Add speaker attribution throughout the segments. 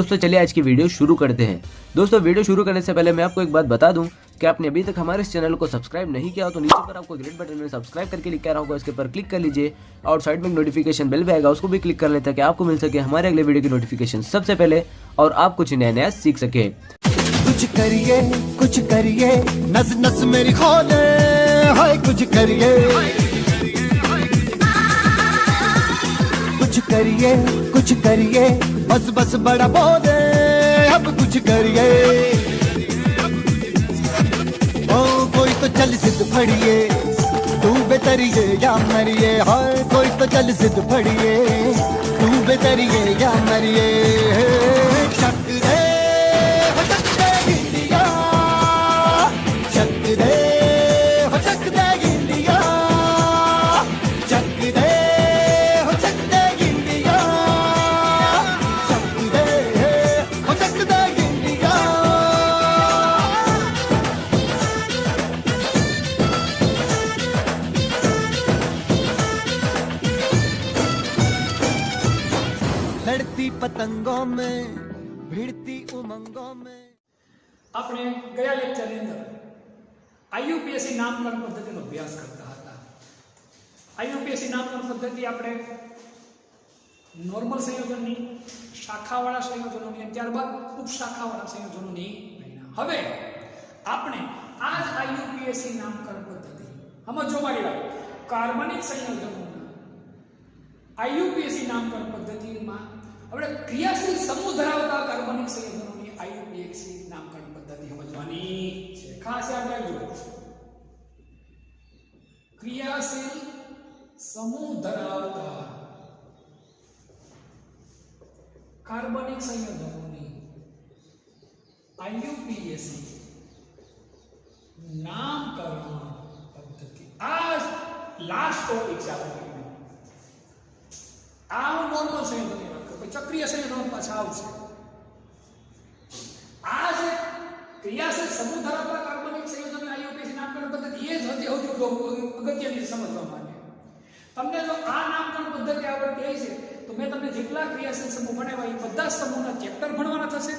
Speaker 1: दोस्तों चलिए आज की वीडियो शुरू करते हैं। दोस्तों वीडियो शुरू करने से पहले मैं आपको एक बात बता दूं कि आपने अभी तक हमारे इस चैनल को सब्सक्राइब नहीं किया हो तो नीचे पर आपको ग्रेट बटन में सब्सक्राइब करके लिखा रहा होगा, इसके पर क्लिक कर लीजिए और साइड में नोटिफिकेशन बेल भी आएगा, उसको भी क्लिक कर लें ताकि आपको मिल सके हमारे अगले वीडियो की नोटिफिकेशन सबसे पहले और आप कुछ नया नया सीख सके।
Speaker 2: कुछ करिए नस नस मेरी खोले, हाय कुछ करिए बस बस बड़ा बोले, अब कुछ करिए। ओ कोई तो चल जिद फड़िए, तू बेतरिए या मरिए, हाय कोई तो चल जिद फड़िए, तू बेतरिए या मरिए। शक दे लड़ती पतंगों में भिड़ती उमंगों में।
Speaker 3: આપણે ગયા લેક્ચરની અંદર આઈયુપીએસસી નામકરણ પદ્ધતિનો અભ્યાસ કરતા હતા। આઈયુપીએસસી નામકરણ પદ્ધતિ આપણે નોર્મલ સંયોજનની, શાખાવાળા સંયોજનોની અને ત્યારબાદ ઉપશાખાવાળા સંયોજનોની ભણ્યા। હવે આપણે આ જ આઈયુપીએસસી નામકરણ પદ્ધતિ સમજો મારી વાત, કાર્બનિક સંયોજનોના આઈયુપીએસસી નામકરણ પદ્ધતિમાં આપણે ક્રિયાશીલ સમૂહ ધરાવતા કાર્બનિક સંયોજનોની આઈયુપીએસસી નામકરણ પદ્ધતિ સમજવાની છે। ખાસ યાદ રાખજો, ક્રિયાશીલ સમૂહ ધરાવતા કાર્બનિક સંયોજનોની આઈયુપીએસસી નામકરણ પદ્ધતિ આ લાસ્ટ ટોપિક છે આપણો। આ નોર્મલ સંયોજનની વાત કરું, ચક્રીય સંયોજનો પાછા આવશે। આ જે ક્રિયાશીલ સમૂહ ધરાવતા કાર્બનિક સંયોજનની આઈયુપીએસસી નામકરણ પદ્ધતિ એ જ હતી અગત્યની સમજવા માટે। તમને જો આ નામકરણ પદ્ધતિ આવડતી હોય છે તો મેં તમને જેટલા ક્રિયાશીલ સમૂહ ભણાવ્યા એ બધા સમૂહના ચેપ્ટર ભણવાના થશે।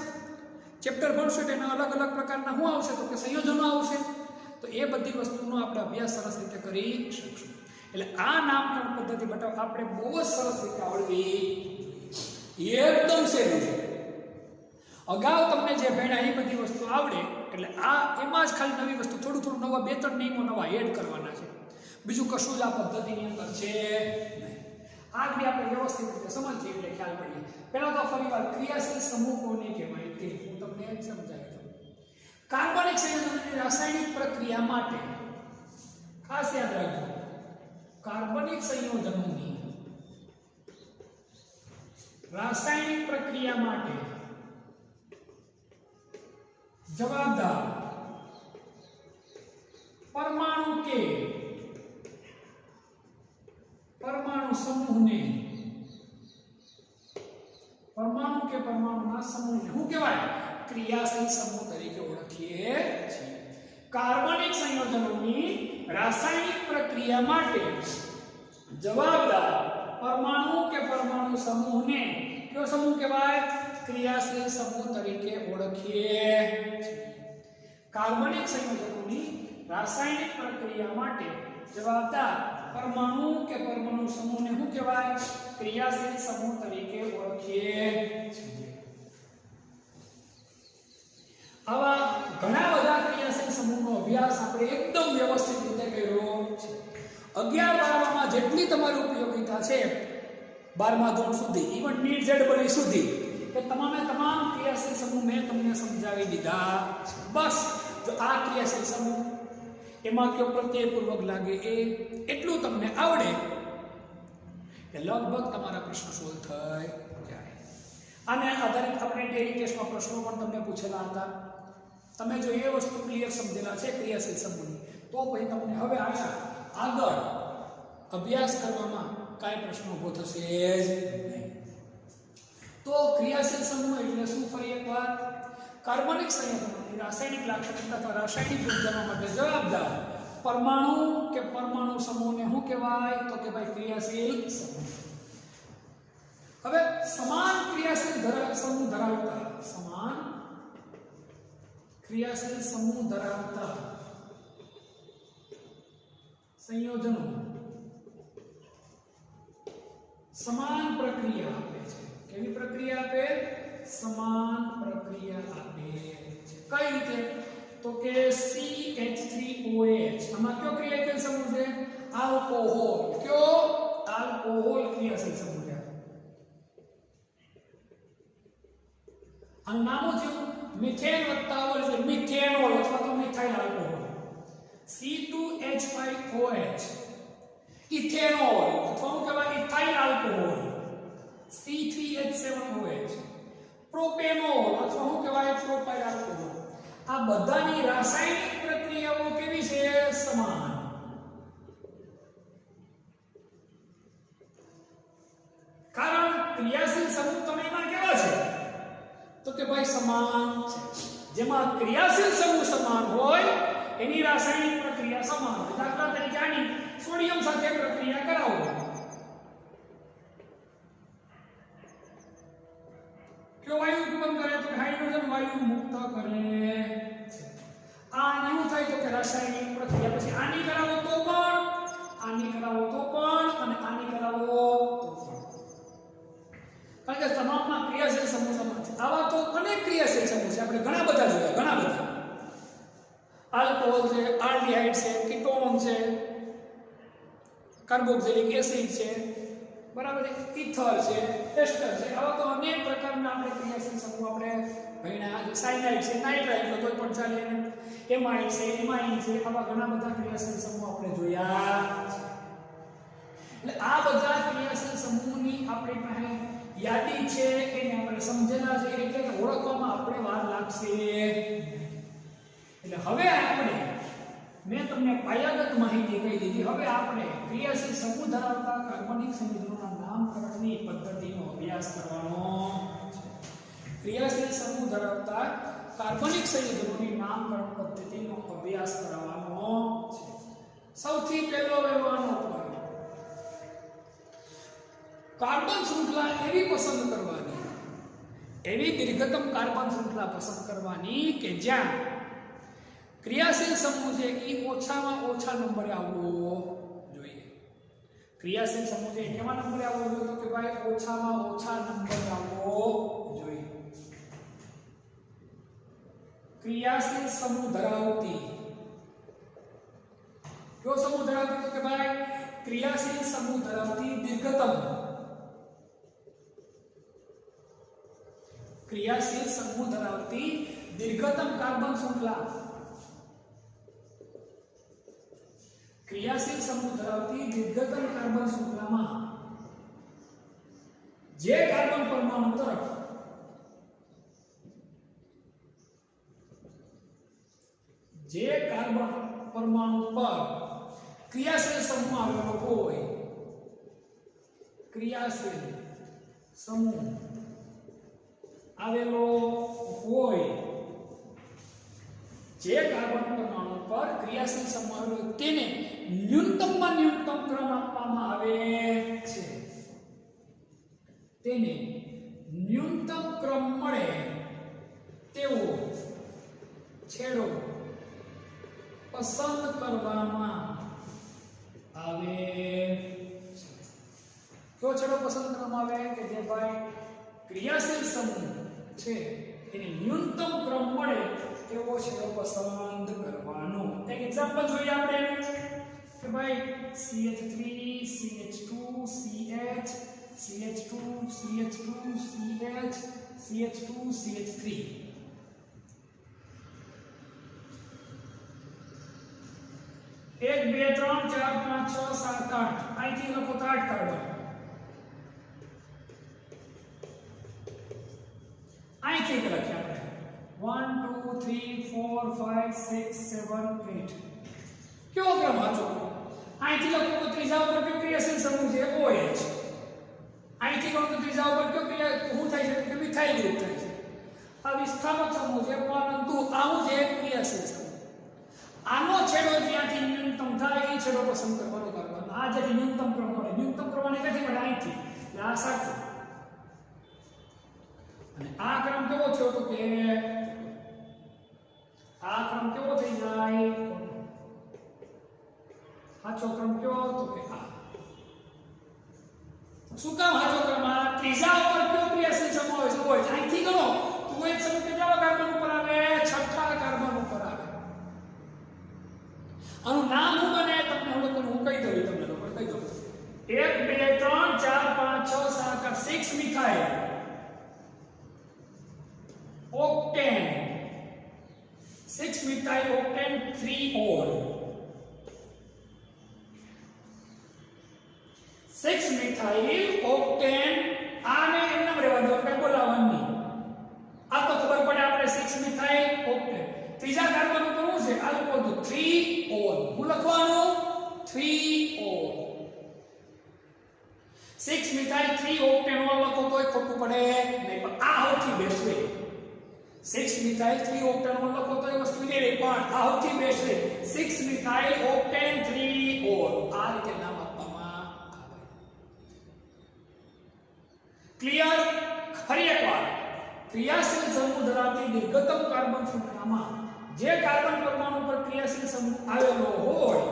Speaker 3: ચેપ્ટર ભણશો એટલે એના અલગ અલગ પ્રકારના શું આવશે તો કે સંયોજનો આવશે, તો એ બધી વસ્તુનો આપણે અભ્યાસ સરસ રીતે કરી શકશું। એટલે આ નામકરણ પદ્ધતિ બતાવ આપણે બહુ જ સરસ રીતે આવડવી જોઈએ, એકદમ સહેલું છે। અગાઉ તમને જે ભણ્યા એ બધી વસ્તુ આવડે એટલે આ એમાં જ ખાલી નવી વસ્તુ થોડું નવા 2-3 નિયમો નવા એડ કરવાના છે, બીજું કશું જ આ પદ્ધતિની અંદર છે નહીં। આગળ આપણે વ્યવસ્થિત રીતે સમજીએ એટલે ખ્યાલ પડીએ। પહેલા તો ફરીવાર ક્રિયાશીલ સમૂહ કોને કહેવાય તે હું તમને સમજાવી દઉં। કાર્બનિક સંયોજનોની રાસાયણિક પ્રક્રિયા માટે ખાસ યાદ રાખજો, કાર્બનિક સંયોજનોની રાસાયણિક પ્રક્રિયા માટે જવાબદાર પરમાણુ કે પરમાણુ સમૂહને પરમાણુના સમૂહને શું કહેવાય? ક્રિયાશીલ સમૂહ તરીકે ઓળખીએ છીએ। કાર્બનિક સંયોજનોની રાસાયણિક પ્રક્રિયા માટે જવાબદાર પરમાણુ કે પરમાણુ સમૂહને કયો સમૂહ કહેવાય? ક્રિયાશીલ સમૂહ તરીકે ઓળખીએ છીએ। કાર્બનિક સંયોજનોની રાસાયણિક પ્રક્રિયા માટે જવાબદાર પરમાણુ કે પરમાણુ સમૂહને શું કહેવાય? ક્રિયાશીલ સમૂહ તરીકે ઓળખીએ છીએ। આવા ઘણા બધા ક્રિયાશીલ સમૂહનો અભ્યાસ આપણે એકદમ વ્યવસ્થિત રીતે કર્યો છે। 11-12માં જેટલી તમારી ઉપયોગિતા છે 12મા ધોરણ સુધી, ઇવન નીટ ZEE સુધી, કે તમામે તમામ ક્રિયાશીલ સમૂહ મેં તમને સમજાવી દીધા છે। બસ જો આ ક્રિયાશીલ સમૂહ એમાં કયો પ્રત્યયપૂર્વક લાગે એ એટલું તમને આવડે કે લગભગ તમારા પ્રશ્નો સોલ્વ થઈ જાય। આને આધારિત આપણે ડેલી ટેસ્ટમાં પ્રશ્નો પણ તમને પૂછેલા હતા। તમે જો એ વસ્તુ ક્લિયર સમજેલા છે ક્રિયાશીલ સમૂહની તો પછી તમને હવે આગળ અભ્યાસ કરવામાં કાંઈ પ્રશ્ન ઊભો થશે જ નહીં। તો ક્રિયાશીલ સમૂહ એટલે શું? ફરી એકવાર, કાર્બનિક સંયોજનોની રાસાયણિક લાક્ષણિકતા અથવા રાસાયણિક ગુણધર્મો માટે જવાબદાર પરમાણુ કે પરમાણુ સમૂહને શું કહેવાય? તો કે ભાઈ ક્રિયાશીલ સમૂહ। હવે સમાન ક્રિયાશીલ સમૂહ ધરાવતા સમાન ક્રિયાશીલ સમૂહ ધરાવતા સંયોજનો સમાન પ્રક્રિયા આપે છે. કેવી પ્રક્રિયા આપે? સમાન પ્રક્રિયા આપે છે. કઈ રીતે? તો કે CH3OH આમાં કયો ક્રિયાશીલ સમૂહ છે? આલ્કોહોલ. કયો? આલ્કોહોલ ક્રિયાશીલ સમૂહ છે. આનું નામ શું? મિથેન વત્તા ઓલ એટલે મિથેનોલ અથવા તો મિથાઇલ આલ્કોહોલ. C2H5OH ઇથેનોલ અથવા શું કહેવાય? Ethyl alcohol. C3H7OH પ્રોપેનોલ અથવા શું કહેવાય? Propyl alcohol. આ બધાની રાસાયણિક પ્રક્રિયાઓ કેવી છે? સમાન. કારણ ક્રિયાશીલ સમૂહ તમે એમાં કેવા છે? તો કે ભાઈ સમાન છે. જેમાં ક્રિયાશીલ સમૂહ સમાન હોય એની રાસાયણિક પ્રક્રિયા સમાન હોય. દાખલા તરીકે આની સોડિયમ સાથે પ્રક્રિયા કરાવો. કયો વાયુ ઉત્પન્ન કરે? તો હાઇડ્રોજન વાયુ મુક્ત કરે છે. આ શું થાય? તો કે રાસાયણિક પ્રક્રિયા. પછી આની કરાવો તો પણ, આની કરાવો તો પણ અને આની કરાવો તો પણ. કારણ કે તમામમાં ક્રિયાશીલ સમૂહ સમાન છે. આવા તો અનેક ક્રિયાશીલ સમૂહ છે. આપણે ઘણા બધા જોયા, ઘણા બધા. આલ્કોહોલ છે, આલ્ડીહાઇડ છે, કીટોન છે, કાર્બોક્સિલિક એસિડ છે, બરાબર છે, ઇથર છે, એસ્ટર છે. આવા તો અનેક પ્રકારના આપણે ક્રિયાશીલ સમૂહ આપણે ભણ્યા. સાયનાઇડ છે, નાઇટ્રાઇડ તો પણ ચાલે. એમાઇડ છે, એમાઇન છે. આવા ઘણા બધા ક્રિયાશીલ સમૂહ આપણે જોયા. એટલે આ બધા ક્રિયાશીલ સમૂહની આપણી પાસે યાદી છે, એને આપણે સમજેલા છે, એટલે ઓળખવામાં આપણે વાર લાગશે. એટલે હવે આપણે મેં તમને પાયાગત માહિતી કહી દીધી. હવે આપણે ક્રિયાશીલ સમૂહ ધરાવતા કાર્બનિક સંયોજનોના નામકરણની પદ્ધતિનો અભ્યાસ કરવાનો છે. ક્રિયાશીલ સમૂહ ધરાવતા કાર્બનિક સંયોજનોની નામકરણ પદ્ધતિનો અભ્યાસ કરવાનો છે. સૌથી પહેલો વહેવાનો પોઈન્ટ, કાર્બન શૃંખલા એવી પસંદ કરવાની, એવી દીર્ઘતમ કાર્બન શૃંખલા પસંદ કરવાની કે જ્યાં ક્રિયાશીલ સમૂહ છે એ ઓછામાં ઓછા નંબરે આવવો જોઈએ. ક્રિયાશીલ સમૂહ છે કેવા નંબરે આવવો જોઈએ? તો કે ભાઈ ઓછામાં ઓછા નંબરે આવવો જોઈએ. ક્રિયાશીલ સમૂહ ધરાવતી, કયો સમૂહ ધરાવતી? તો કે ભાઈ ક્રિયાશીલ સમૂહ ધરાવતી દીર્ઘતમ, ક્રિયાશીલ સમૂહ ધરાવતી દીર્ઘતમ કાર્બન શૃંખલા, ક્રિયાશીલ સમૂહ ધરાવતી દીર્ઘતમ કાર્બન શૃંખલામાં જે કાર્બન પરમાણુ તરફ પરમાણુ પર ક્રિયાશીલ સમૂહ આવેલો હોય, ક્રિયાશીલ સમૂહ આવેલો હોય, જે કાર્બન પરમાણુ પર ક્રિયાશીલ સમૂહ આવેલો હોય તેને ન્યૂનતમમાં ન્યૂનતમ ક્રમ આપવામાં આવે છે. તેને ન્યૂનતમ ક્રમ મળે તેવો છેડો પસંદ કરવામાં આવે છે. કયો છેડો પસંદ કરવામાં આવે? કે જે ભાઈ ક્રિયાશીલ સમૂહ છે એને ન્યૂનતમ ક્રમ મળે એવો છેડો પસંદ કરવાનો. એક એક્ઝામ્પલ જોઈએ આપણે કે ભાઈ CH3 CH2 CH CH2 CH2 CH CH2 CH3 1 2 3 4 5 6 7 8 અહીંથી લખો તો 8 કાર્બન. અહીંથી લખીએ આપણે 1 2 3 4 5 6 7 8. કયો ક્રમ વાંચો? અહીંથી લખો તો ત્રીજા ઉપર કયો ક્રિયાશીલ સમૂહ છે? OH. અહીંથી લખો તો ત્રીજા ઉપર કયો ક્રિયા શું થાય છે? કે મિથાઇલ ગ્રુપ થાય છે. આ વિસ્થાપક સમૂહ છે, પરંતુ આવું છે ક્રિયાશીલ સમૂહ. આનો છેડો જ્યાંથી ન્યૂનતમ થાય એ છેડો પસંદ કરવાનો કાર્બન. આ જેથી ન્યૂનતમ ક્રમ મળે, ન્યૂનતમ ક્રમ ક્યાંથી મળે? અહીંથી. એટલે આ સાચું. અને આ ક્રમ કેવો થયો તો કે આ ક્રમ કેવો થઈ જાય સાચો ક્રમ કેવો તો કે આ શું કામ સાચો ક્રમ આ ત્રીજા ઉપર કયો ક્રિયાશીલ સમૂહ હોય છે અહીંથી ગણો તો એક સમૂહ કેટલા કાર્બન ઉપર આવે છઠ્ઠા કાર્બન ઉપર આવે આનું નામ શું બને તમને હું કહી દઉં તમને લોકો કહી દઉં 1 2 3 4 5 6 7 8 6 methyl octane 6 methyl octane 3 ol 6 methyl octane આને એમનેમ રહેવા દો કઈ બોલાવવાની આ તો ખબર પડે આપણે 6 methyl octane ત્રીજા કાર્બન ઉપર શું છે આ લખો તો 3 ol હું લખવાનું 3 ol 6 methyl 3 octane ol લખો તોય ખોટું પડે નહીં પણ આ સૌથી બેસ્ટ છે 6 methyl 3 octane ol લખો તો એ વસ્તુ નહીં રહે પણ આ સૌથી બેસ્ટ છે 6 methyl octane 3 ol આ રીતે નામ આપવામાં આવે ક્લિયર ફરી એકવાર ક્રિયાશીલ સમૂહ ધરાવતી નિર્ગતમ કાર્બન શૃંખલામાં જે કાર્બન પરમાણુ પર ક્રિયાશીલ સમૂહ આવેલો હોય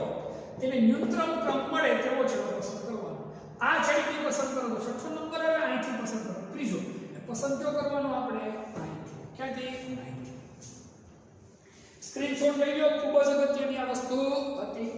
Speaker 3: તેને ન્યૂનતમ ક્રમ મળે તેવો છેડો પસંદ કરવાનો આ છેડથી પસંદ કરો તો છઠ્ઠો નંબર આવે અહીંથી પસંદ કરો ત્રીજો પસંદ કયો કરવાનો આપણે અહીંથી ક્યાંથી સ્ક્રીનશોટ લઈ લો ખૂબ જ અગત્યની આ વસ્તુ હતી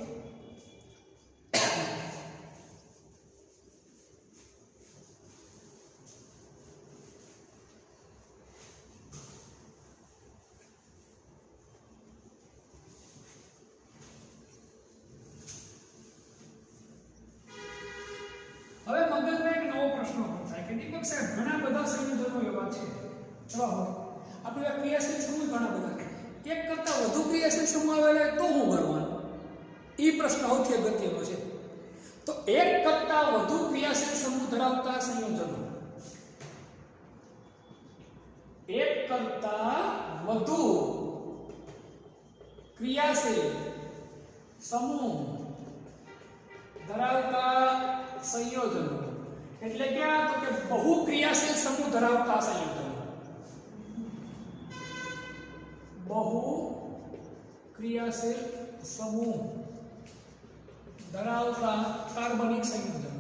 Speaker 3: હવે મગજમાં એક નવો પ્રશ્ન પૂછાય કે દીપક સાહેબ ઘણા બધા સંયોજનો એવા છે એવા હોય આપણે ક્રિયાશીલ સમૂહ ઘણા બધા એક કરતા વધુ ક્રિયાશીલ સમૂહ આવેલા તો શું કરવાનું એ પ્રશ્ન સૌથી અગત્યનો છે તો એક કરતા વધુ ક્રિયાશીલ સમૂહ ધરાવતા સંયોજનો એક કરતા વધુ ક્રિયાશીલ સમૂહ ધરાવતા સંયોજનો એટલે કે બહુ ક્રિયાશીલ સમૂહ ધરાવતા સંયોજનો બહુ ક્રિયાશીલ સમૂહ ધરાવતા કાર્બનિક સંયોજનો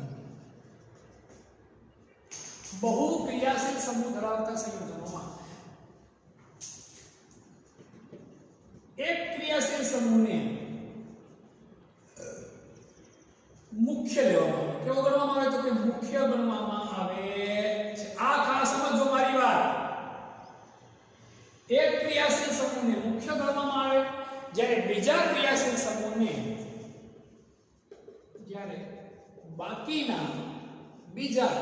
Speaker 3: બહુ ક્રિયાશીલ સમૂહ ધરાવતા સંયોજનોમાં એક ક્રિયાશીલ સમૂહને મુખ્ય લેવામાં આવે કેવો ગણવામાં આવે તો કે મુખ્ય ગણવામાં આવે છે આ ખાસ સમજો મારી વાત એક ક્રિયાશીલ સમૂહને મુખ્ય ગણવામાં આવે જ્યારે બીજા ક્રિયાશીલ સમૂહને જ્યારે બાકીના બીજા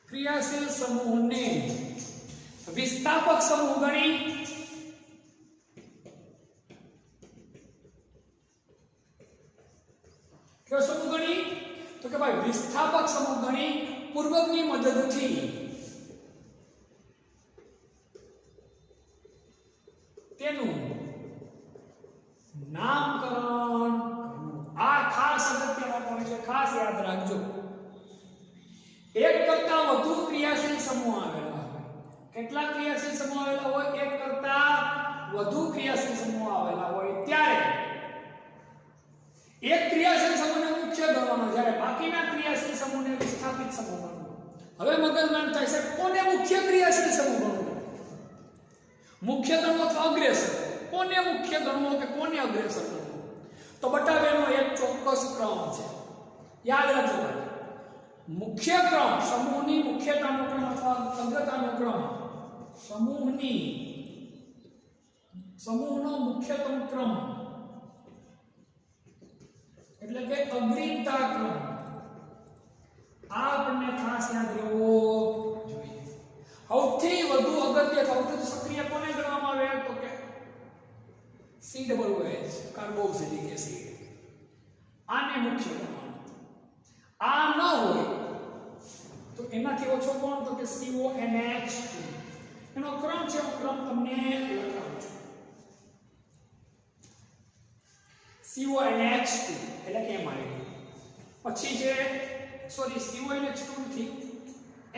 Speaker 3: ક્રિયાશીલ સમૂહને વિસ્થાપક સમૂહ ગણી કયો સમૂહ ગણી તો કે ભાઈ વિસ્થાપક સમૂહ ગણી પૂર્વકની મદદથી તેનું નામકરણ આ ખાસ અગત્યનો પોઈન્ટ છે ખાસ યાદ રાખજો એક કરતા વધુ ક્રિયાશીલ સમૂહ આવેલા હોય કેટલા ક્રિયાશીલ સમૂહ આવેલા હોય એક કરતા વધુ ક્રિયાશીલ સમૂહ આવેલા હોય ત્યારે એક ક્રિયાશીલ સમૂહને મુખ્ય ગણવાનો જ્યારે બાકીના ક્રિયાશીલ સમૂહને વિસ્થાપિત સમૂહ ગણવાનો હવે મગજમાં થાય છે કોને મુખ્ય ક્રિયાશીલ સમૂહ ગણવો મુખ્ય ગણવો તો અગ્રેસર કોને મુખ્ય ગણવો કે કોને અગ્રેસર ગણવો તો બતાવેનો એક ચોક્કસ ક્રમ છે યાદ રાખજો મુખ્ય ક્રમ સમૂહની મુખ્યતાનો ક્રમ અથવા અગ્રતાનો ક્રમ સમૂહનો મુખ્યતમ ક્રમ એટલે કે અગ્રીમતા ક્રમ આ આપણને ખાસ યાદ રહેવો જોઈએ સૌથી વધુ અગત્ય સૌથી સક્રિય કોને ગણવામાં આવે તો કે COOH કાર્બોક્સિલિક એસિડ આને મુખ્ય ગણવાનું આ ન હોય તો એનાથી ઓછો કોણ તો કે CONH2 એનો ક્રમ છે હું ક્રમ તમને લખાવું છું CONH2 એટલે કેમ આવી પછી છે સોરી CONH2 થી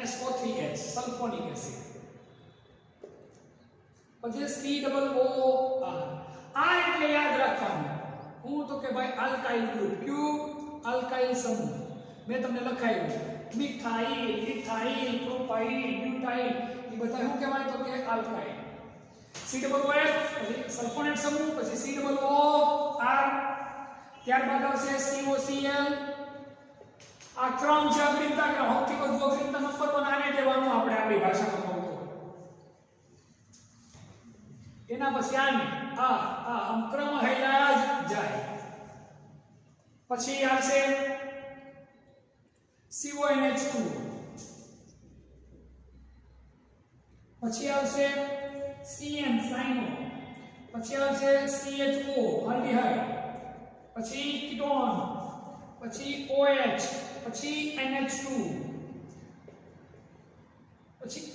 Speaker 3: SO3H સલ્ફોનિક એસિડ, પછી COOR આ એટલે યાદ રાખવાનું હું તો કે ભાઈ આલ્કાઇલ ગ્રુપ, ક્યુ આલ્કાઇલ સમૂહ મેં તમને લખાયું મિથાઇલ, ઇથાઇલ, પ્રોપાઇલ, બ્યુટાઇલ એ બધા શું કહેવાય તો કે આલ્કાઇલ. COOH પછી સલ્ફોનેટ સમૂહ, પછી COOR, ત્યારબાદ આવશે COCl. આ ક્રમ છે અગ્રિમતા ક્રમ, સૌથી વધુ અગ્રિમતા નંબર 1 આને કહેવાનું આપણે આપણી ભાષામાં કહું તો. એના પછી આને આ ક્રમ હેલા જ જાય. પછી આવશે CONH2, પછી આવશે CN સાઇનો, પછી આવશે CHO આલ્ડીહાઇડ, પછી કીટોન, પછી OH, પછી NH2, પછી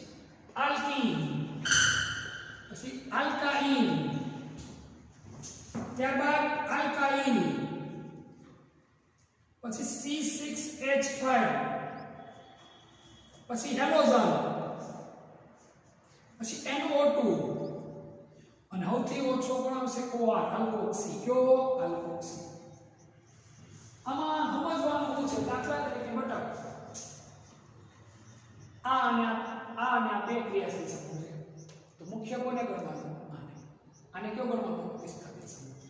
Speaker 3: આલ્કીન, પછી આલ્કાઇન, ત્યારબાદ આલ્કાઇલ, પછી C6H5, પછી હેલોજન, પછી NO2 અને સૌથી ઓછો પણ આવશે OR આલ્કોક્સી. કયો આલ્કોક્સી. આમાં સમજવાનું છે દાખલા તરીકે બતાવો આ બે ક્રિયાશીલ સમૂહ છે તો મુખ્ય કોને ગણવાનું? આને કયો ગણવાનું? વિસ્થાપિત સમૂહ.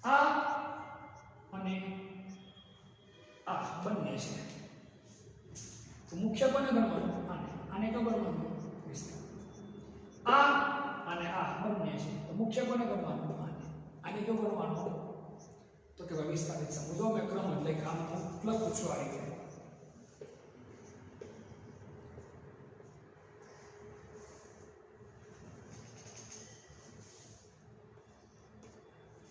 Speaker 3: આ અને આ બંને છે તો મુખ્ય કોને ગણવાનું? આને કયો ગણવાનું? વિસ્થાપિત. આ અને આ બંને છે તો મુખ્ય કોને ગણવાનું? આને કયો ગણવાનું? તો કે ભાઈ વિસ્થાપિત સમૂહ. જો મેં ક્રમ એટલે કામ લખું છું આ રીતે.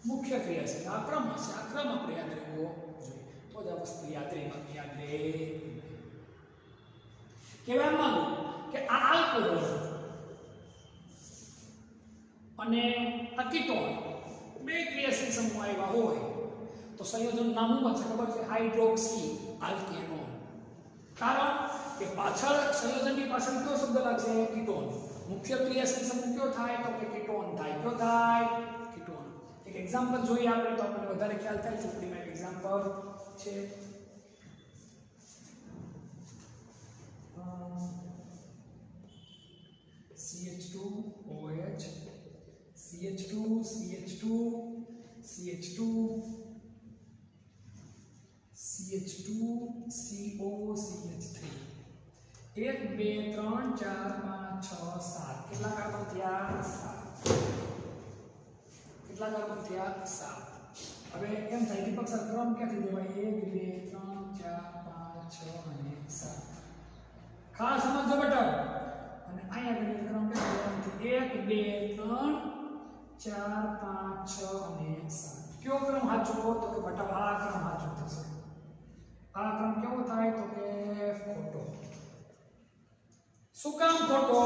Speaker 3: મુખ્ય ક્રિયા છે આ ક્રમ છે, આ ક્રમ આપણે યાદ રાખવો જોઈએ તો જ આ વસ્તુ યાદ રહે. કહેવા માંગુ કે આ આલ્કોહોલ અને આ કીટોન બે ક્રિયાશીલ સમૂહ આવ્યા હોય તો સંયોજન નામ શું બનશે ખબર છે? હાઇડ્રોક્સી આલ્કેનોન. કારણ કે પાછળ સંયોજનની પાછળ કયો શબ્દ લાગશે? કીટોન. મુખ્ય ક્રિયાશીલ સમૂહ કયો થાય તો કે કીટોન થાય. કયો થાય? કીટોન. એક એક્ઝામ્પલ જોઈએ આપણે તો આપણને વધારે ખ્યાલ થાય. ચોપડીમાં એક એક્ઝામ્પલ છે CH2OH, CH2, CH2, CH2, CH2, CO, CH3. 1 2 3 4 5 6 7 કેટલા કાર્બન થયા? 7. કેટલા કાર્બન થયા? 7. હવે એમ થાય દીપક સર ક્રમ ક્યાંથી દેવાય? 1 2 3 4 5 6 અને 7. ખાસ સમજો બેટા. અને અહીંયા ગણિત ક્રમ ક્યાંથી દેવાનો? 1 2 3 4 5 6 અને 7. કયો ક્રમ સાચો? તો કે બેટા આ ક્રમ સાચો થશે. આ ક્રમ કેવો થાય? તો કે ખોટો. શું કામ ખોટો?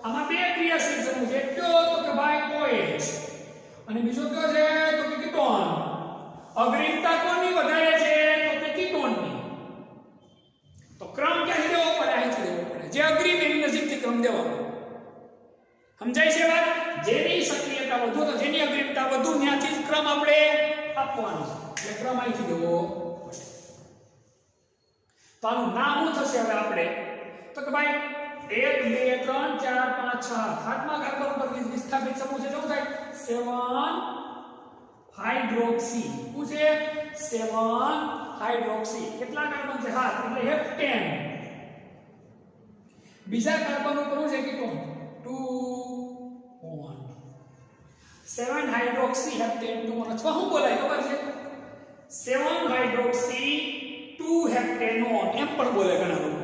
Speaker 3: આમાં બે ક્રિયાશીલ સમૂહ છે. કયો? તો કે ભાઈ OH અને બીજો કયો છે? તો કે કીટોન. અગ્રિમતા કોની વધારે છે? તો કે કીટોનની. તો ક્રમ ક્યાંથી દેવો પડે? અહીંથી દેવો પડે. જે અગ્રિમ એની નજીકથી ક્રમ દેવાનો. સમજાય છે વાત? જેની સક્રિયતા વધુ તો જેની અગ્રિમતા વધુ ત્યાંથી જ ક્રમ આપણે આપવાનો. એટલે ક્રમ અહીંથી દેવો પડે. તો આનું નામ શું થશે હવે આપણે? તો કે ભાઈ 1 2 3 4 5 6 હાથમાં કાર્બન પર વિસ્થાપિત સમૂહ છે. શું થાય? 7 હાઇડ્રોક્સી. શું છે? 7 હાઇડ્રોક્સી. કેટલા કાર્બન છે? 7 એટલે હેપ્ટેન. બીજા કાર્બન ઉપર શું છે? કીટોન 2 1 7 હાઇડ્રોક્સી હેપ્ટેન 2 1 અથવા શું બોલાય ખબર છે? 7 હાઇડ્રોક્સી 2 હેપ્ટેનોન એમ પણ બોલે ઘણા લોકો.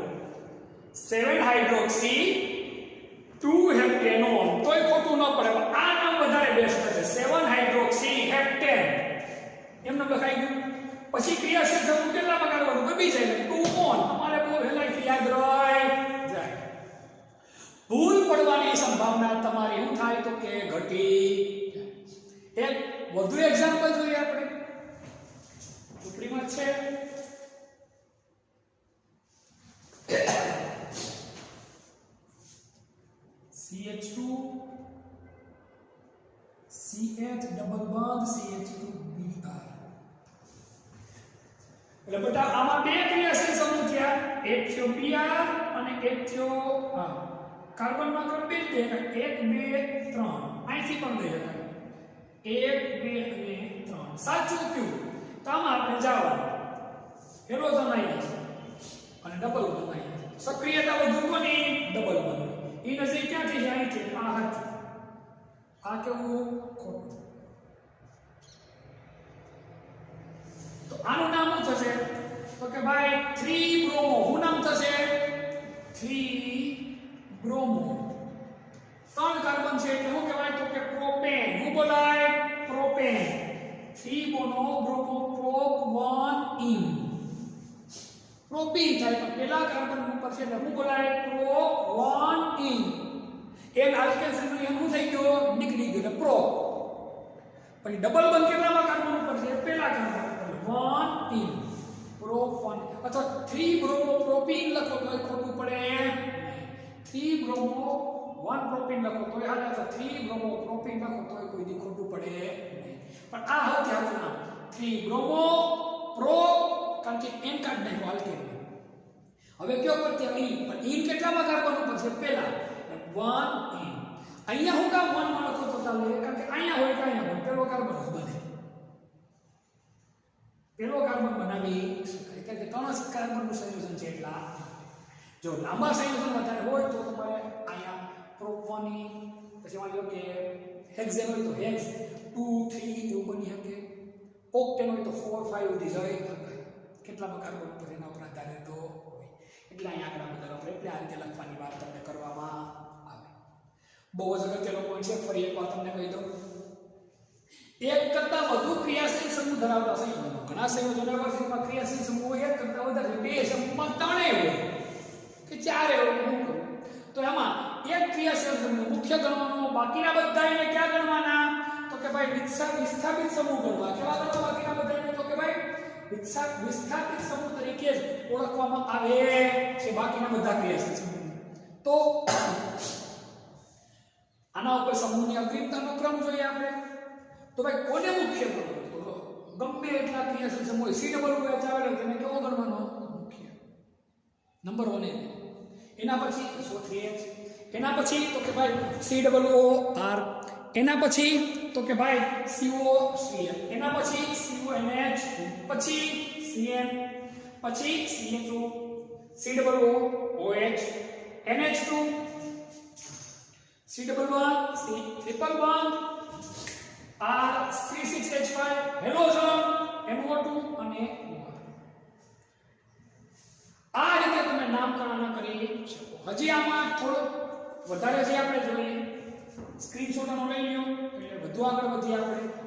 Speaker 3: 7 હાઇડ્રોક્સી 2 હેપ્ટેનોન તોય ખોટું ન પડે. આ નામ વધારે બેસ્ટ છે. 7 હાઇડ્રોક્સી હેપ્ટેન એમ નામ લખાઈ ગયું. પછી ક્રિયાશીલ સમૂહ કેટલામાં કાઢવાનું? ગમી જાય 2 1. તમારે બહુ વહેલાથી યાદ રહી જાય. ભૂલ પડવાની સંભાવના તમારી શું થાય? તો કે ઘટી. એક વધુ એક્ઝામ્પલ જોઈએ આપણે. ઉપરીમાં છે CH2 CH double bond CH2Br એટલે બેટા આમાં બે ક્રિયાશીલ સમૂહ થયા એક થયો Br અને એક થયો કાર્બન નો ક્રમ બે છે 1 2 3 અહીંથી પણ લઈ શકાય 1 2 અને 3 સાચું કયું તો આમાં આપણે જવાનું હેલોજન આયન છે અને ડબલ બોન્ડ આયન સક્રિયતા વધુ કોની ડબલ બોન્ડ ઈ નજીક ક્યાંથી જાય છે આ સાચું આ કેવું ખોટું તો આનું નામ શું થશે તો કે ભાઈ 3 બ્રોમો શું નામ થશે 3 બ્રોમો 3 કાર્બન છે એટલે શું કહેવાય તો કે પ્રોપેન શું બોલાય પ્રોપેન 3 બોનો બ્રોમો પ્રોપ 1 ઇન પ્રોપીન થાય તો પેલા કાર્બન ઉપર છે એટલે શું બોલાય પ્રોપ 1 ઇન એન આલ્કેન સમૂહ એનું થઈ ગયો નીકળી ગયો એટલે પ્રો પછી ડબલ બંધ કેટલામાં કાર્બન ઉપર છે પેલા કાર્બન 1 ઇન પ્રોપ 1 અથવા 3 બ્રોમો પ્રોપીન લખો તો ખોટું પડે 3 બ્રોમો 1 પ્રોપીન લખો તો હાલ અથવા 3 બ્રોમો પ્રોપીન લખો તો કોઈ દી ખોટું પડે નહીં પણ આ હવે ધ્યાન નામ 3 બ્રોમો પ્રો કારણ કે એન કાર્ડ નહીં આલ્કેન હવે કયો કરતે ઇન પણ ઇન કેટલામાં કાર્બન ઉપર છે પેલા 1 ઇન અહીંયા હું કામ 1 માં લખો તો ચાલે કારણ કે અહીંયા હોય કે અહીંયા હોય પેલો કાર્બન જ બને પેલો કાર્બન બનાવી શકાય કારણ કે ત્રણ કાર્બનનું સંયોજન છે એટલા જો લાંબા સંયોજન વધારે હોય તો તમારે અહીંયા પ્રોપોની પછી માની લો કે હેક્સેન હોય તો હેક્સ 2 3 એવું બની શકે ઓક્ટેન હોય તો 4 5 સુધી જાય કેટલામાં કાર્બન ઉપર એના ઉપર આધારે તો હોય એટલે અહીંયા આગળ બધા આપણે એટલે આ રીતે લખવાની વાત તમને કરવામાં આવે બહુ જ અગત્યનો પોઈન્ટ છે ફરી એકવાર તમને કહી દઉં એક કરતા વધુ ક્રિયાશીલ સમૂહ ધરાવતા સંયોજનો ઘણા સંયોજનો એવા છે જેમાં ક્રિયાશીલ સમૂહ એક કરતા વધારે બે સમૂહમાં ત્રણેય હોય કે ચારે હોય હું કરું તો એમાં એક ક્રિયાશીલ સમૂહ મુખ્ય ગણવાનો બાકીના બધા એને ક્યાં ગણવાના તો કે ભાઈ વિસ્થાપિત સમૂહ ગણવા કેવા ગણવા બાકીના બધા એને તો કે ભાઈ વિસ્થાપિત સમૂહ તરીકે જ ઓળખવામાં આવે છે બાકીના બધા ક્રિયાશીલ સમૂહ તો આના ઉપર સમૂહની અગ્રિમતાનો ક્રમ જોઈએ આપણે તો ભાઈ કોને મુખ્ય ગણવું તો ગમે એટલા ક્રિયાશીલ સમૂહ C ડબલ OH આવેલો તેને કેવો ગણવાનો મુખ્ય નંબર 1 એના પછી SO3H એના પછી તો કે ભાઈ COOR એના પછી તો કે ભાઈ COCl એના પછી CONH પછી CN પછી CHO COOH NH2 C11 C111 R36H5 halogen NO2 અને આ રીતે તમે નામકરણ કરી શકો હજી આમાં થોડો વધારે છે આપણે જોઈએ સ્ક્રીનશોટ આનો લઈ લ્યો એટલે વધુ આગળ વધીએ આપણે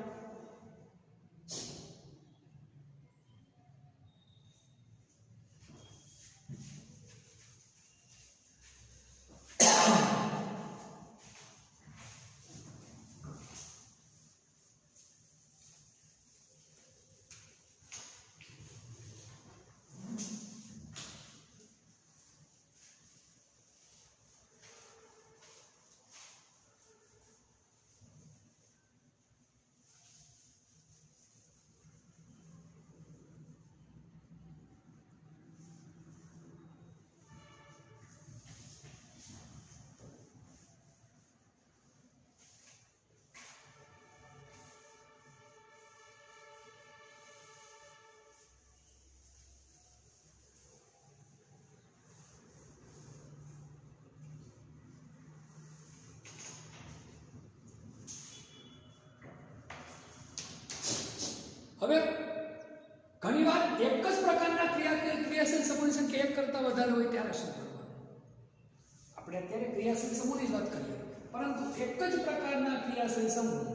Speaker 3: હવે ઘણીવાર એક જ પ્રકારના ક્રિયાશીલ સમૂહની સંખ્યા એક કરતા વધારે હોય ત્યારે શું કરવાનું આપણે અત્યારે ક્રિયાશીલ સમૂહની જ વાત કરીએ પરંતુ એક જ પ્રકારના ક્રિયાશીલ સમૂહ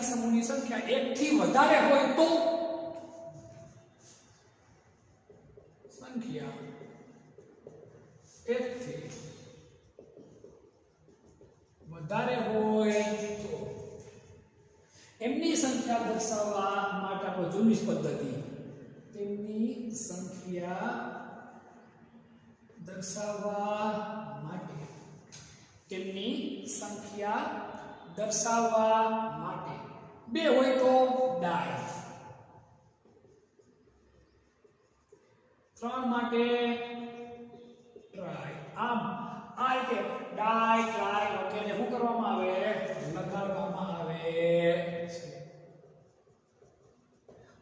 Speaker 3: સમૂહની સંખ્યા એકથી વધારે હોય તો સંખ્યા 1 થી દર્શાવવા માટે આપણે જૂની જ પદ્ધતિ તેમની સંખ્યા દર્શાવવા માટે તેમની સંખ્યા દર્શાવવા માટે 2 હોય તો ડાય, 3 માટે ટ્રાય. આમ આ રીતે ડાય ટ્રાય વગેરે શું કરવામાં આવે? લગાડવામાં આવે છે.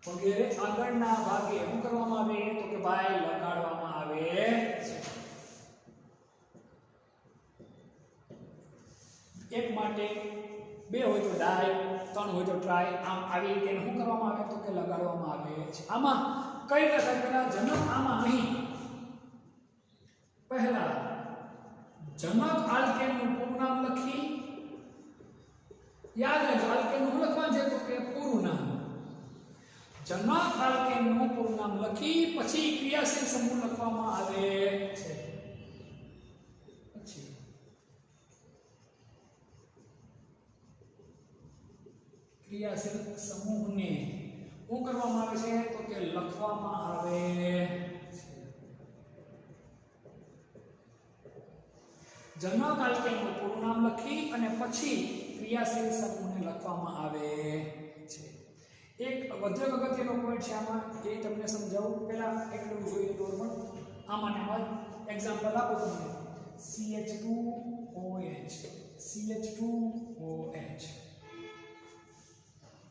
Speaker 3: વગેરે આગળના ભાગે શું કરવામાં આવે? તો કે ભાઈ લગાડવામાં આવે છે. 1 માટે 2 હોય તો ડાય, 3 હોય તો ટ્રાય. આમ આવી રીતે શું કરવામાં આવે? તો કે લગાડવામાં આવે છે. આમાં કઈ રીતે પેલા જનક આમાં નહીં, પહેલા જનક આલ્કેનનું પૂરું નામ લખી, યાદ રાખજો આલ્કેનનું શું લખવાનું છે? તો કે પૂરું નામ. જનક આલ્કેનનું પૂરું નામ લખી પછી ક્રિયાશીલ સમૂહ લખવામાં આવે છે. પછી ક્રિયાશીલ સમૂહને શું કરવામાં આવે છે? તો કે લખવામાં આવે છે. જનક આલ્કેનનું પૂરું નામ લખી અને પછી ક્રિયાશીલ સમૂહને લખવામાં આવે છે. એક વધુ અગત્યનો પોઈન્ટ છે આમાં, એ તમને સમજાવું. પહેલા એટલું જોઈએ નોર્મલ. આમાં એક્ઝામ્પલ આપો તમને. CH2OH, CH2OH.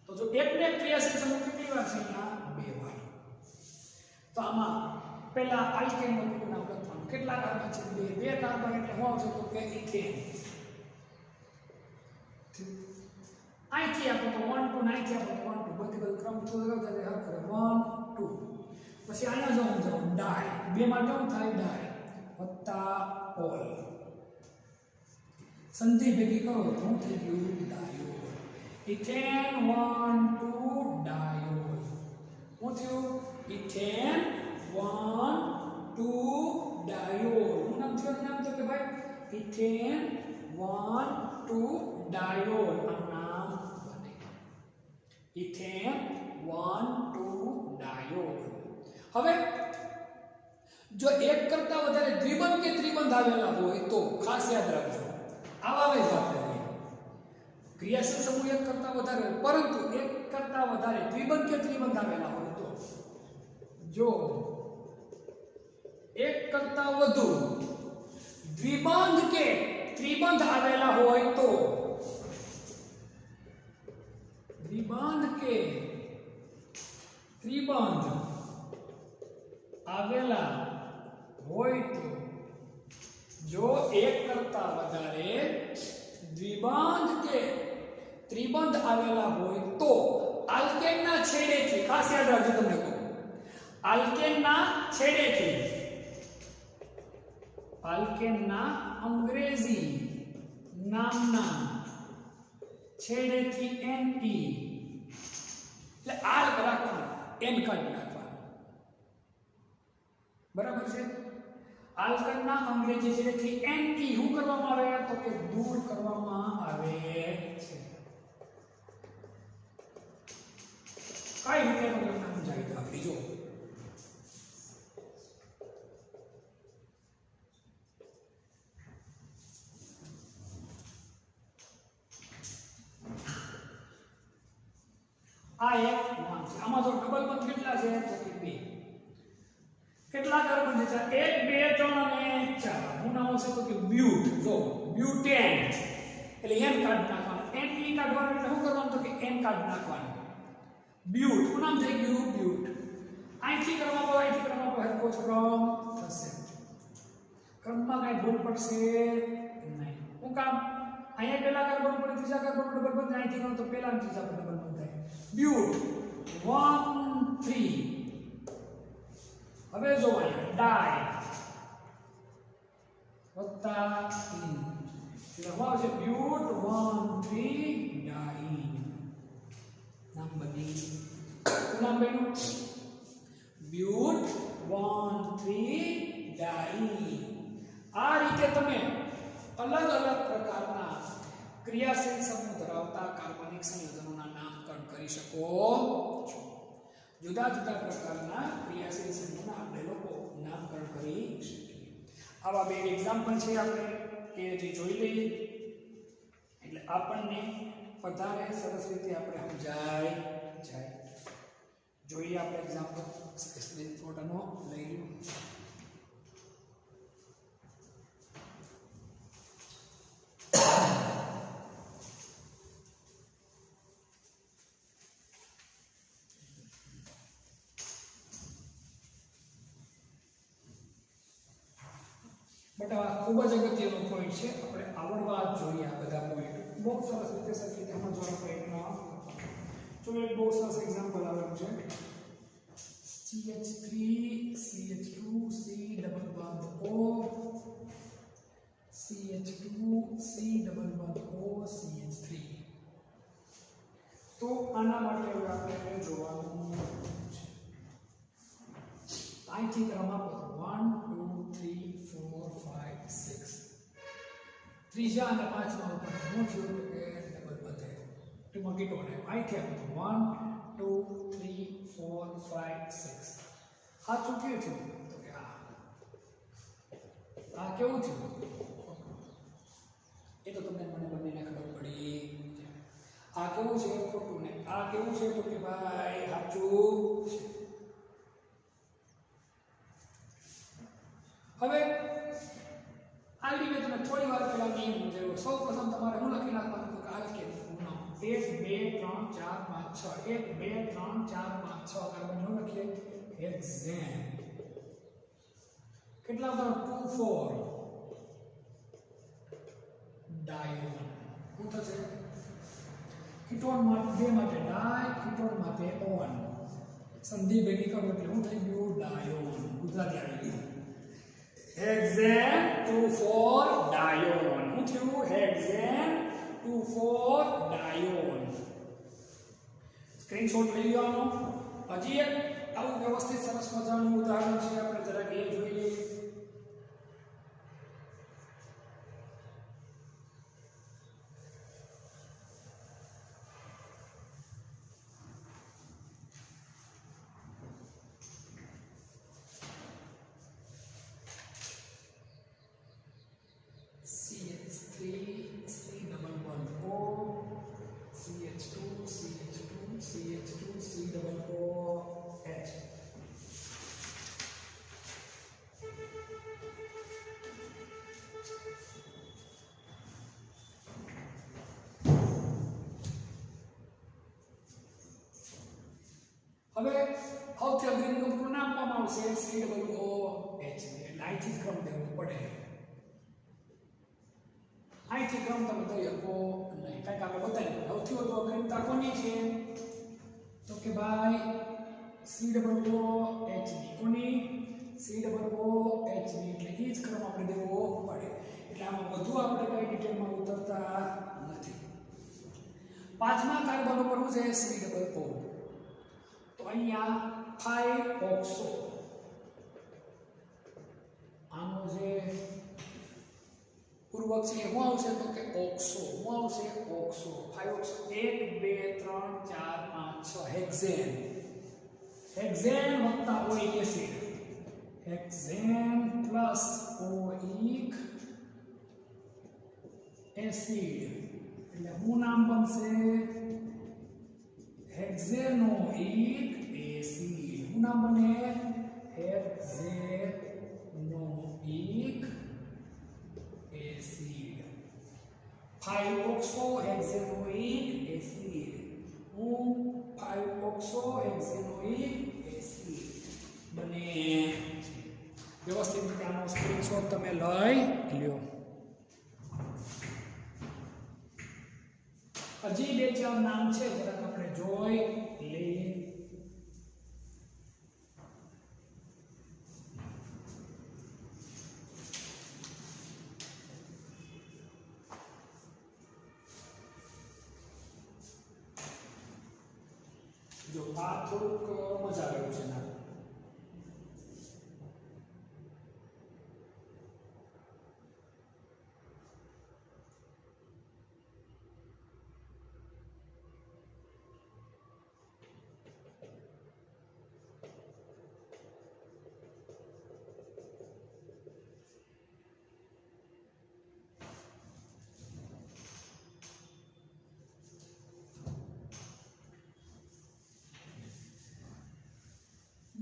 Speaker 3: તો જો એકને ક્રિયાશીલ સમૂહ કેટલી વાર છે? અહીંયા 2 વાર. તો આમાં પહેલા આલ્કેનનું પૂરું નામ લખવાનું. કેટલા કાર્બન છે? 2 કાર્બન એટલે શું આવશે? તો કે ઇથેન. અહીંથી આપણે તો 1 2 અહીંથી આપણે 1 2 બધી ક્રમ થોડો કરે હર કરે 1 2. પછી અહીંયા જો સમજાવું ડાય. 2 માં કેમ થાય? ડાય વત્તા ઓલ. સંધિ ભેગી કરો તો શું થઈ ગયું? ડાયોલ. Ethane 1 2 diol. શું થયું? Ethane 1 2 diol. શું નામ થયું? નામ તો કે ભાઈ ઇથેન 1 2 ડાયોલ. નામ બને ઇથેન 1 2 ડાયોલ. હવે જો એક કરતા વધારે દ્વિબંધ કે ત્રિબંધ આવેલા હોય તો ખાસ યાદ રાખજો, આવા જ વાપરીએ. ક્રિયાશીલ સમૂહ એક કરતા વધારે, પરંતુ એક કરતા વધારે દ્વિબંધ કે ત્રિબંધ આવેલા હોય તો, જો એક કરતા વધુ દ્વિબંધ કે ત્રિબંધ આવેલા હોય તો, દ્વિબંધ કે ત્રિબંધ આવેલા હોય તો, જો એક કરતા વધારે દ્વિબંધ કે ત્રિબંધ આવેલા હોય તો આલ્કેનના છેડેથી, ખાસ યાદ રાખજો તમને કહું, આલ્કેનના છેડેથી, આલ્કેનના અંગ્રેજી નામના છેડેથી Ne, એટલે આર રાખવાનું, એન કાઢી નાખવાનું. બરાબર છે? આલ્કેનના અંગ્રેજી છેડેથી Ne શું કરવામાં આવે? તો કે દૂર કરવામાં આવે છે. કઈ રીતે તમને સમજાવી દો આપણી જો. આ એક નામ છે. આમાં જો ડબલ બંધ કેટલા છે? તો કે 2. કેટલા કાર્બન છે? 1 2 3 અને 4. હું નામ આવશે તો કે બ્યુટ. જો બ્યુટેન એટલે એન કાઢ નાખવાનું. Ne કાઢવાનું એટલે શું કરવાનું? તો કે એન કાઢ નાખવાનું. બ્યુટ શું નામ થઈ ગયું? બ્યુટ. અહીંથી ક્રમમાં હરખો ક્રમ થશે. ક્રમમાં કઈ ભૂલ પડશે નહીં. હું કામ અહીંયા પહેલા કાર્બન ઉપર ત્રીજા કાર્બન પર ડબલ બંધ, અહીંથી કરો તો પહેલા અને ત્રીજા પર ડબલ બંધ થાય. બ્યુટ 1 3. હવે જો અહીંયા ડાય વત્તા ઇન એટલે શું આવશે? બ્યુટ 1 3 ડાઇન. નામ બની નામ બન્યું બ્યુટ 1 3 ડાઇન. આ રીતે તમે અલગ અલગ પ્રકારના ક્રિયાશીલ સમૂહ ધરાવતા કાર્બનિક સંયોજનોના નામકરણ કરી શકો છો. જુદા જુદા પ્રકારના ક્રિયાશીલ સમૂહના આપણે લોકો નામકરણ કરી શકીએ. આવા બે એક્ઝામ્પલ છે આપણે કે જે જોઈ લઈએ એટલે આપણને વધારે સરસ રીતે આપણે સમજાય જાય. જોઈએ આપણે એક્ઝામ્પલ ફોટોનો લઈ લ્યો. બટ આ ખૂબ જ અગત્યનો પોઈન્ટ છે. આપણે આવડવા જ જોઈએ આ બધા પોઈન્ટ. બહુ સરસ રીતે સરખી રીતે સમજવાનો પ્રયત્ન જો એક બહુ સરસ એક્ઝામ્પલ આવેલું છે. CH3 CH2 C double bond O CH2 C double bond O CH3. તો આના માટે હવે આપણે જોવાનું છે. અહીંથી ક્રમ આપો 1 2 3 4 5 6 ત્રીજા અને પાંચમા ઉપર શું થયું કે ડબલ બંધ ટૂંકમાં કીટોને અહીંથી આપો 1 2 3 4 5 6 સાચું કેવું થયું તો કે આ કેવું થયું એ તો તમને મને બંનેને ખબર પડી. આ કેવું છે ખોટું ને આ કેવું છે તો કે ભાઈ સાચું છે. હવે આ રીતે તમે થોડી વાર પહેલા નિયમ જોયો. સૌપ્રથમ તમારે શું લખી નાખવાનું તો કે આલ્કેન નામ 1 2 3 4 5 6 1 2 3 4 5 6 કાર્બન નું લખીએ હેક્ઝેન. કેટલા હતા 2 4 ડાયોન. શું થશે કીટોન માટે 2 માટે ડાય કીટોન માટે ઓન સંધિ ભેગી કરો એટલે શું થઈ ગયું ડાયોન. ગુજરાતી આવી ગયું હેક્ઝેન 2 4 ડાયોન. શું થયું હેક્ઝેન 2 4 ડાયોન. સ્ક્રીનશોટ લઈ લેવાનો. હજી એક આવું વ્યવસ્થિત સરસ મજાનું ઉદાહરણ છે આપણે જરાક એ જોઈએ. હવે સૌથી અગ્રણીનું પૂરું નામ આપવામાં આવશે COOH. એટલે અહીંથી જ ક્રમ દેવો પડે. અહીંથી ક્રમ તમે દઈ શકો નહીં કાંઈક આપણે બતાવી સૌથી વધુ અગ્રણતા કોની છે તો કે ભાઈ COOH ની. કોની COOH ની. એટલે એ જ ક્રમ આપણે દેવો પડે. એટલે આમાં વધુ આપણે કઈ ડિટેલમાં ઉતરતા નથી. પાંચમા કાર્બન ઉપર શું છે COO. તો અહીંયા 5 ઓક્સો આનો જે પૂર્વક છે શું આવશે તો કે ઓક્સો. શું આવશે ઓક્સો 5 ઓક્સો 1 2 3 4 5 6 હેક્ઝેન. હેક્ઝેન વત્તા oic acid. Hexane plus oic acid એટલે શું નામ બનશે હેક્ઝેનોઇક એસિડ. શું નામ બને hexanoic acid. 5 oxo hexanoic acid. હું 5 ઓક્સો હેક્ઝેનોઇક એસિડ બને. વ્યવસ્થિત રીતે આનો સ્ક્રીનશોટ તમે લઈ લ્યો. હજી બે ચાર નામ છે જરાક આપણે જોઈ લઈએ. જો આ થોડુંક મજા આવ્યું છે ના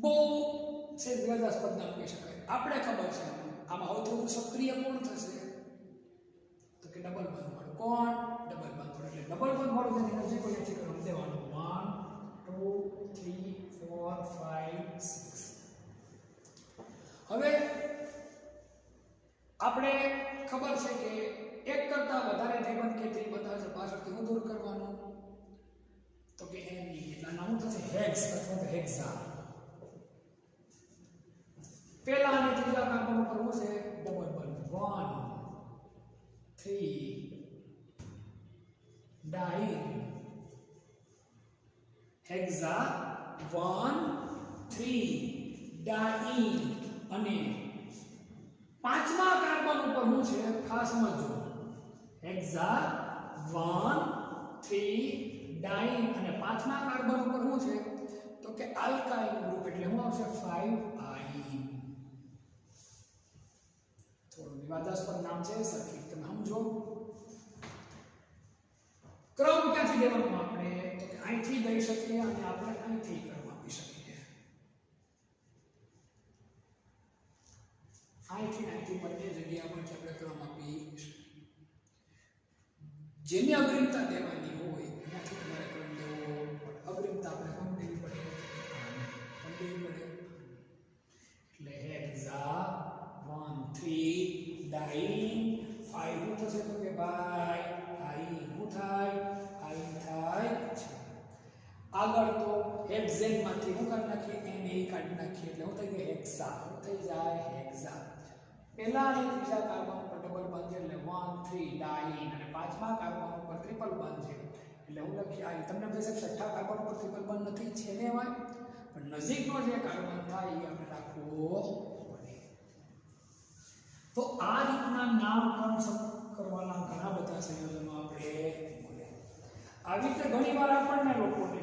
Speaker 3: બહુ છે વિવાદાસ્પદ નામ કહી શકાય. આપણે ખબર છે આમાં સૌથી વધુ સક્રિય કોણ થશે તો કે ડબલ બંધ વાળું. કોણ? ડબલ બંધ વાળું. એટલે ડબલ બંધ વાળું જેની નજીક હોય એથી ક્રમ દેવાનો 1 2 3 4 5 6. હવે આપણે ખબર છે કે એક કરતા વધારે દ્વિબંધ કે ત્રિબંધ હશે પાછળથી હું દૂર કરવાનું તો કે એની એટલા નામ થશે હેક્સ અથવા તો હેક્સા. પહેલા અને ત્રીજા કાર્બન ઉપર હું છે ડબલ બંધ 1 3 ડાઈ હેક્સા 1 3 ડાઈ. અને પાંચમા કાર્બન ઉપર હું છે ખાસ સમજો હેક્સા 1 3 ડાઈ. અને પાંચમા કાર્બન ઉપર હું છે તો કે આલ્કાઇલ ગ્રુપ એટલે હું આવશે 5 થોડું વિવાદાસ્પદ નામ છે સરખી તમે સમજો. ક્રમ ક્યાંથી દેવાનો આપણે તો કે અહીંથી દઈ શકીએ અને આપણે અહીંથી ક્રમ આપી શકીએ. અહીંથી બંને જગ્યા પરથી આપણે ક્રમ આપી શકીએ. જેની અગ્રિમતા દેવાની હોય એનાથી તમારે ક્રમ દેવો. અગ્રિમતા આપણે કોણ દેવી પડે? એટલે હેક્સા 1 3 ડાઈ 5 શું થશે તો કે ભાઈ આઈ શું થાય? આઈ થાય છે. આગળ તો હેક્ઝેન માંથી શું કરી નાખીએ? એને કાઢી નાખીએ એટલે શું થઈ ગયું? હેક્સા. શું થઈ જાય? હેક્સા. પહેલા અને ત્રીજા કાર્બન ઉપર ડબલ બંધ છે એટલે 1 3 ડાઈ. અને પાંચમા કાર્બન ઉપર ટ્રિપલ બંધ છે એટલે હું લખી આઈ. તમને બેસે છઠ્ઠા કાર્બન ઉપર ટ્રિપલ બંધ નથી છે ને હોય પણ નજીકનો જે કાર્બન થાય એ આપણે રાખવો પડે. તો આ રીતના નામકરણ કરવાના ઘણા બધા સંયોજનો આપણે બોલ્યા. આવી રીતે ઘણીવાર આપણને લોકોને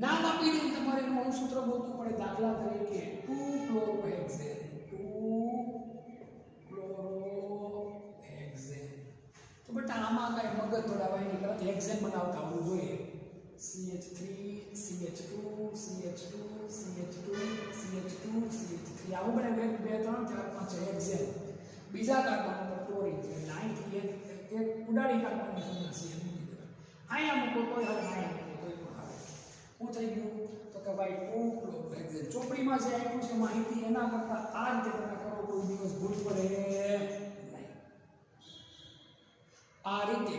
Speaker 3: નામ આપી દે તમારે એનું અણુસૂત્ર ગોતવું પડે. દાખલા તરીકે 2 ક્લોરોહેક્સેન 2 ક્લોરોહેક્સેન. તો બેટા આમાં કઈ મગજ દોડાવાય નહીં કારણ હેક્સેન બનાવતા આવડવું જોઈએ. CH3 CH2 CH2 CH2 CH2 CH3 આવું બને 1 2 3 4 5 હેક્સેન. બીજા કાર્બન ઉપર ક્લોરીન છે એટલે અહીંથી એક ઉડાડી કાર્બનની સંખ્યા છે મૂકી દેવા. અહીંયા મૂકો તો હવે અહીંયા મૂકો તો શું થઈ ગયું તો કે ભાઈ 2 ક્લોરોહેક્સેન. ચોપડીમાં જે આપ્યું છે માહિતી એના કરતા આ રીતે તમે કરો કોઈ દિવસ ભૂલ પડે નહીં. આ રીતે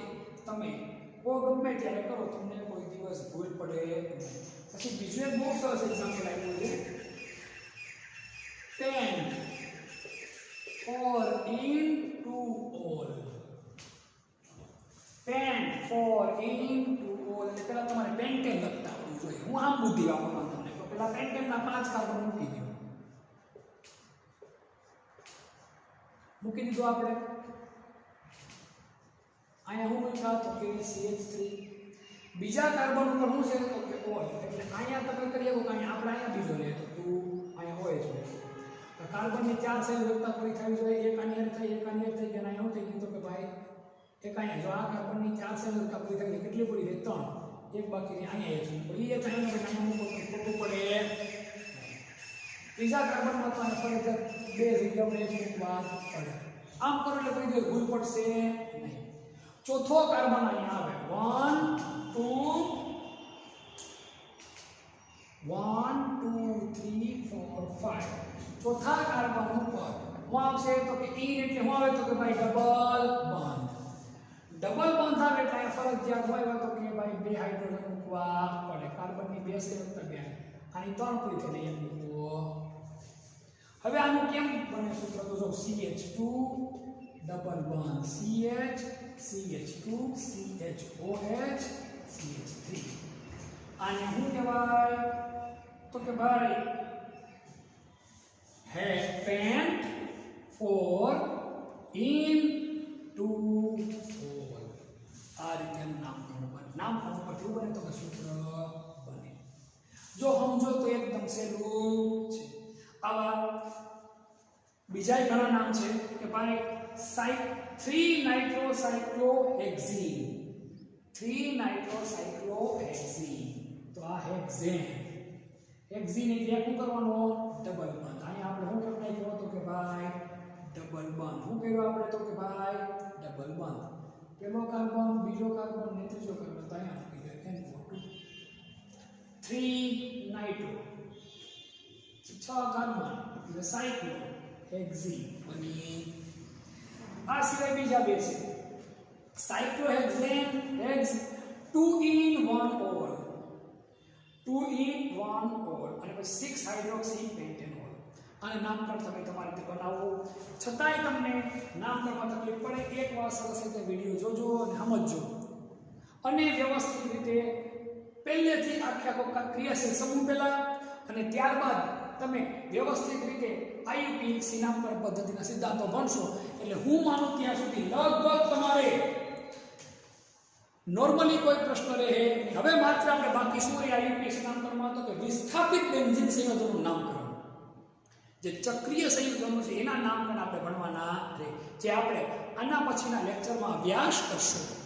Speaker 3: તમે ગમે ત્યારે કરો તમને કોઈ દિવસ ભૂલ પડે નહીં. પછી બીજું એક બહુ સરસ એક્ઝામ્પલ આપ્યું છે pent four into ol. Pent four into ol એટલે પેલા તમારે પેન્ટેન લખતા આવડવું જોઈએ. હું આમ બુદ્ધિ વાપરવાનું તમને તો પેલા પેન્ટેનના 5 કાર્બન મૂકી દો. મૂકી દીધું આપણે. અહીંયા હું લખા તો કે CH3. બીજા કાર્બન ઉપર શું છે તો કે ઓલ એટલે અહીંયા તમે કરી શકો કે અહીંયા આપણે અહીંયા બીજો લે તો 2 અહીંયા હોય છે. તો કાર્બનની 4 સેલ વ્યક્તા પૂરી થવી જોઈએ. એક આની થઈ એક આની થઈ ગયા. અહીંયા શું થઈ ગયું તો કે ભાઈ એક અહીંયા જો આ કાર્બનની 4 સેલ વ્યક્તા પૂરી થઈ કેટલી પૂરી થઈ? 3. એક બાકી અહીંયા એક છે. તો એ અહીંયા મૂકો તો ખોટું પડે. ત્રીજા કાર્બનમાં તો ફરજિયાત 2 જગ્યાએ એક મૂકવા પડે. આમ કરો એટલે કોઈ દિવસ ભૂલ પડશે નહીં. ચોથો કાર્બન અહીંયા આવે 1 2 3 4 5. ચોથા કાર્બન ઉપર હું આવશે તો કે ઈન એટલે હું આવે તો કે ભાઈ ડબલ બંધ. ડબલ બંધ આવે એટલે અહીંયા ફરજિયાત હોય તો કે ભાઈ 2 હાઇડ્રોજન મૂકવા પડે. કાર્બનની 2 સેલ તો 2 આની 3 પૂરી થઈ જાય મૂકો. હવે આનું કેમ બને સૂત્ર તો જો CH2 ડબલ બંધ CH CH2 CHOH CH3. આને શું કહેવાય તો કે ભાઈ હે પેન્ટ ફોર ઇનટુ ઓલ. આ રીતે નામકરણ બને. નામકરણ પર કેવું બને તો કે સૂત્ર બને. જો સમજો તો એકદમ સહેલું છે. આવા બીજા ઘણા નામ છે કે ભાઈ 3 નાઇટ્રોસાયક્લોહેક્ઝીન 3 નાઇટ્રોસાયક્લોહેક્ઝીન. તો હેક્ઝેન. હેક્ઝીન એટલે શું કરવાનો? Double bond. અહીંયા આપણે શું કરી નાખ્યું હતું કે ભાઈ ડબલ બોન્ડ. શું કર્યું આપણે તો કે ભાઈ ડબલ બોન્ડ. પેલો કાર્બન, બીજો કાર્બન ને ત્રીજો કાર્બન તો અહીંયા મૂકી દે NO2. 3 નાઇટ્રો, 6 કાર્બન એટલે સાયક્લો હેક્ઝીન બની. આ સિવાય બીજા બે છે cyclohexane, hex 2 in 1 over, 2 in 1 over અને પછી 6 હાઇડ્રોક્સી પેન્ટેનોલ. આને નામકરણ તમે તમારી રીતે બનાવો. છતાંય તમને નામકરણમાં તકલીફ પડે એક વાર સરસ રીતે વિડીયો જોજો અને સમજજો અને વ્યવસ્થિત રીતે પહેલેથી આખા ક્રિયાશીલ સમૂહ પહેલા અને ત્યારબાદ તમે વ્યવસ્થિત રીતે IUPAC નામકરણ પદ્ધતિના સિદ્ધાંતો ભણશો એટલે હું માનું ત્યાં સુધી લગભગ તમારે નોર્મલી કોઈ પ્રશ્ન રહે. હવે માત્ર આપણે બાકી શું રહે IUPAC નામકરણમાં તો કે વિસ્થાપિત બેન્ઝીન સંયોજનનું નામકરણ, જે ચક્રીય સંયોજનો છે એના નામકરણ આપણે ભણવાના રહે, જે આપણે આના પછીના લેક્ચરમાં અભ્યાસ કરશું.